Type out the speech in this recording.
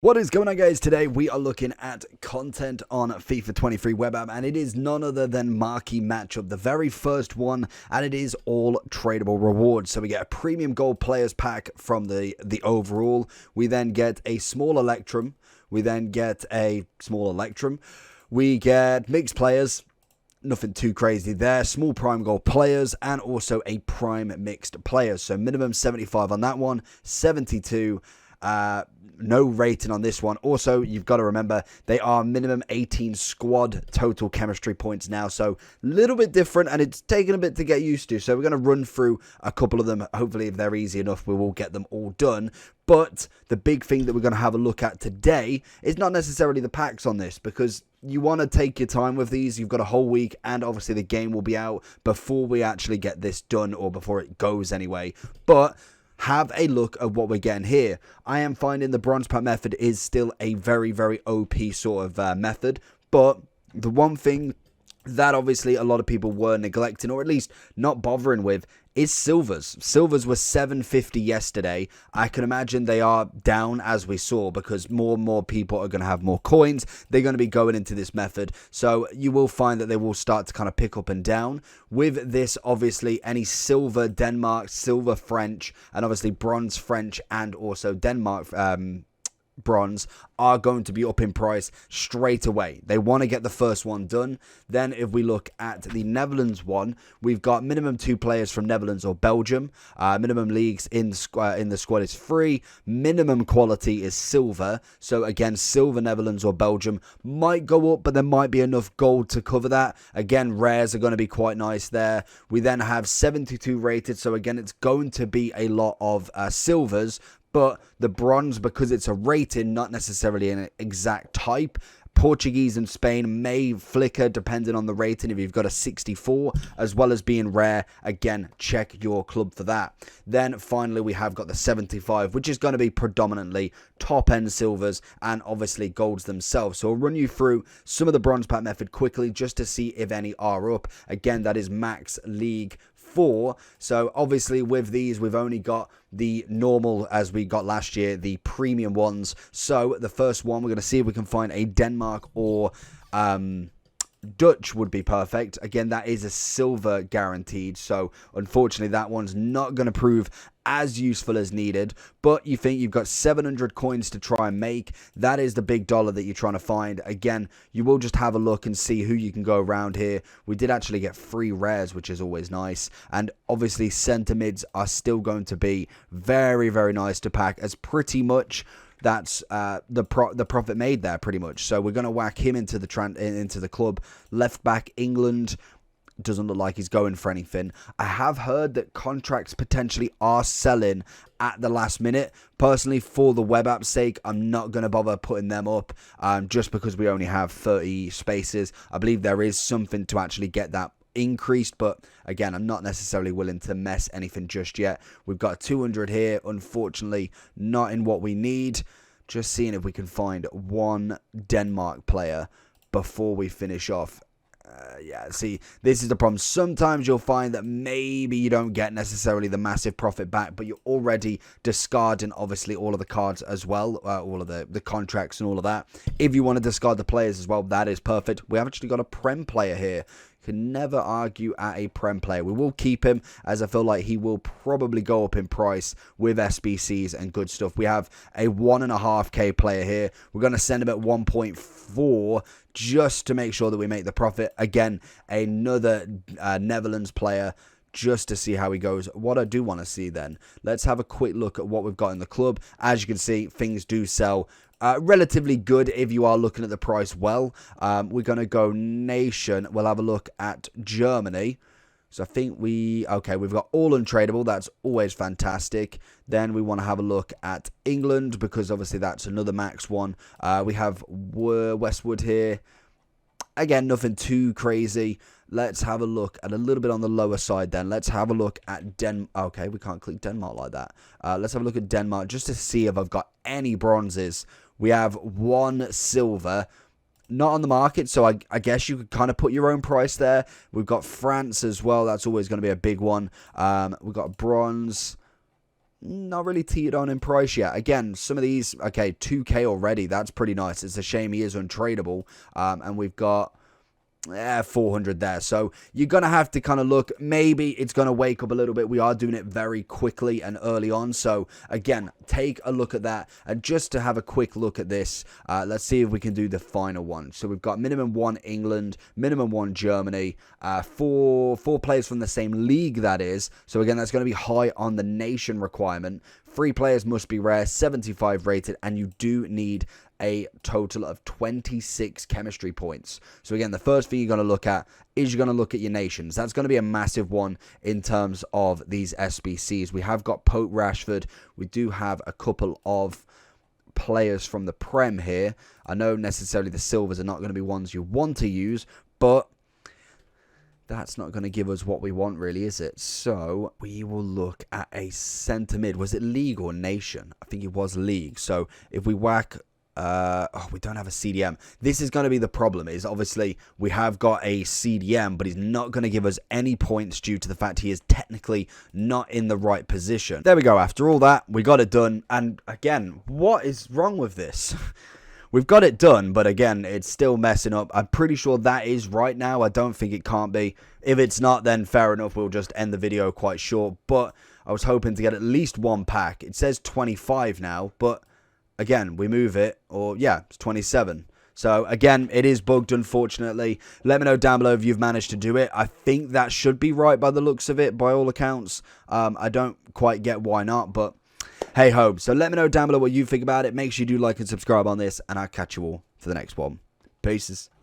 What is going on, guys? Today we are looking at content on FIFA 23 web app, and it is none other than Marquee matchup, the very first one, and it is all tradable rewards. So we get a premium gold players pack from the overall. We then get a small Electrum. We get mixed players. Nothing too crazy there. Small prime gold players and also a prime mixed players. So minimum 75 on that one, 72. No rating on this one. Also, you've got to remember they are minimum 18 squad total chemistry points now, so a little bit different, and it's taken a bit to get used to. So we're going to run through a couple of them. Hopefully, if they're easy enough, we will get them all done. But the big thing that we're going to have a look at today is not necessarily the packs on this, because you want to take your time with these. You've got a whole week, and obviously the game will be out before we actually get this done, or before it goes anyway. But have a look at what we're getting here. I am finding the bronze pack method is still a very, very OP sort of method, but the one thing that obviously a lot of people were neglecting, or at least not bothering with, is silvers. Silvers were 750 yesterday. I can imagine they are down, as we saw, because more and more people are going to have more coins. They're going to be going into this method, so you will find that they will start to kind of pick up and down. With this, obviously, any silver Denmark, silver French, and obviously bronze French and also Denmark bronze are going to be up in price straight away. They want to get the first one done. Then if we look at the Netherlands one, we've got minimum 2 players from Netherlands or Belgium. Minimum leagues in the squad is free. Minimum quality is silver. So again, silver Netherlands or Belgium might go up, but there might be enough gold to cover that. Again, rares are going to be quite nice there. We then have 72 rated. So again, it's going to be a lot of silvers. But the bronze, because it's a rating, not necessarily an exact type. Portuguese and Spain may flicker depending on the rating if you've got a 64, as well as being rare. Again, check your club for that. Then finally, we have got the 75, which is going to be predominantly top-end silvers and obviously golds themselves. So I'll run you through some of the bronze pack method quickly just to see if any are up. Again, that is max league 4. So obviously with these, we've only got the normal, as we got last year, the premium ones. So the first one, we're going to see if we can find a Denmark or Dutch would be perfect. Again, that is a silver guaranteed, so unfortunately that one's not going to prove as useful as needed. But you think you've got 700 coins to try and make. That is the big dollar that you're trying to find. Again, you will just have a look and see who you can go around here. We did actually get 3 rares, which is always nice. And obviously centre mids are still going to be very, very nice to pack, as pretty much that's the profit made there, pretty much. So we're going to whack him into the club. Left back, England. Doesn't look like he's going for anything. I have heard that contracts potentially are selling at the last minute. Personally, for the web app's sake, I'm not going to bother putting them up just because we only have 30 spaces. I believe there is something to actually get that increased, but again, I'm not necessarily willing to mess anything just yet. We've got 200 here, unfortunately not in what we need. Just seeing if we can find one Denmark player before we finish off. Yeah, see, this is the problem. Sometimes you'll find that maybe you don't get necessarily the massive profit back, but you're already discarding, obviously, all of the cards as well, all of the contracts and all of that. If you want to discard the players as well, that is perfect. We have actually got a Prem player here. Can never argue at a Prem player. We will keep him, as I feel like he will probably go up in price with SBCs and good stuff. We have a 1.5k player here. We're going to send him at 1.4 just to make sure that we make the profit. Again, another Netherlands player, just to see how he goes. What I do want to see then, let's have a quick look at what we've got in the club. As you can see, things do sell relatively good if you are looking at the price well. We're going to go nation. We'll have a look at Germany. So I think we've got all untradeable. That's always fantastic. Then we want to have a look at England, because obviously that's another max one. We have Westwood here. Again, nothing too crazy. Let's have a look at a little bit on the lower side then. Let's have a look at Okay, we can't click Denmark like that. Let's have a look at Denmark just to see if I've got any bronzes. We have 1 silver. Not on the market, so I guess you could kind of put your own price there. We've got France as well. That's always going to be a big one. We've got bronze. not really teetered on in price yet. Again, some of these, okay, 2K already. That's pretty nice. It's a shame he is untradeable. And we've got 400 there. So you're going to have to kind of look. Maybe it's going to wake up a little bit. We are doing it very quickly and early on. So again, take a look at that. And just to have a quick look at this, let's see if we can do the final one. So we've got minimum 1 England, minimum 1 Germany, four players from the same league, that is. So again, that's going to be high on the nation requirement. 3 players must be rare, 75 rated, and you do need a total of 26 chemistry points. So again, the first thing you're going to look at is you're going to look at your nations. That's going to be a massive one in terms of these SBCs. We have got Pope Rashford. We do have a couple of players from the Prem here. I know necessarily the silvers are not going to be ones you want to use, but that's not going to give us what we want, really, is it? So we will look at a centre mid. Was it league or nation? I think it was league. So if we whack... we don't have a CDM. This is going to be the problem, is obviously we have got a CDM, but he's not going to give us any points due to the fact he is technically not in the right position. There we go. After all that, we got it done. And again, what is wrong with this? We've got it done, but again, it's still messing up. I'm pretty sure that is right now. I don't think it can't be. If it's not, then fair enough. We'll just end the video quite short. But I was hoping to get at least 1 pack. It says 25 now, but again, we move it, or yeah, it's 27. So again, it is bugged, unfortunately. Let me know down below if you've managed to do it. I think that should be right by the looks of it, by all accounts. I don't quite get why not, but hey ho. So let me know down below what you think about it. Make sure you do like and subscribe on this, and I'll catch you all for the next one. Peace.